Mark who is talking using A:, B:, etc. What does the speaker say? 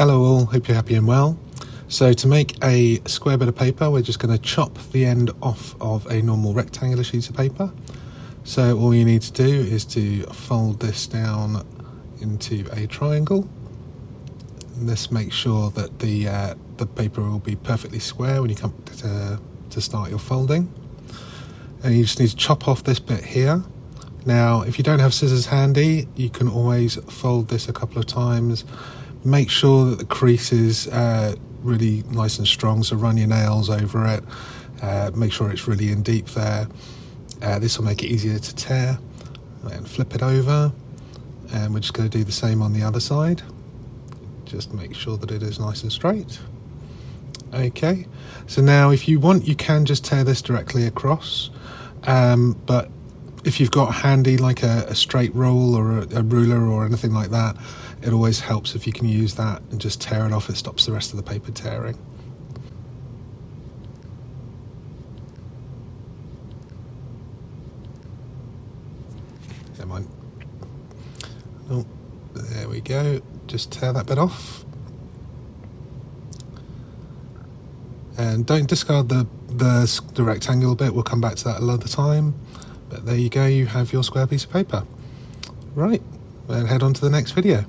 A: Hello all, hope you're happy and well. So to make a square bit of paper, we're just going to chop the end off of a normal rectangular sheet of paper. So all you need to do is to fold this down into a triangle. And this makes sure that the paper will be perfectly square when you come to start your folding. And you just need to chop off this bit here. Now, if you don't have scissors handy, you can always fold this a couple of times. Make sure that the crease is really nice and strong, so run your nails over it. Make sure it's really in deep there. This will make it easier to tear. And flip it over, and we're just going to do the same on the other side. Just make sure that it is nice and straight. Okay, so now if you want, you can just tear this directly across, but if you've got handy like a straight rule or a ruler or anything like that, it always helps if you can use that and just tear it off. It stops the rest of the paper tearing. Never mind. Oh, there we go. Just tear that bit off. And don't discard the rectangle bit. We'll come back to that another time. But there you go, you have your square piece of paper. Right, and head on to the next video.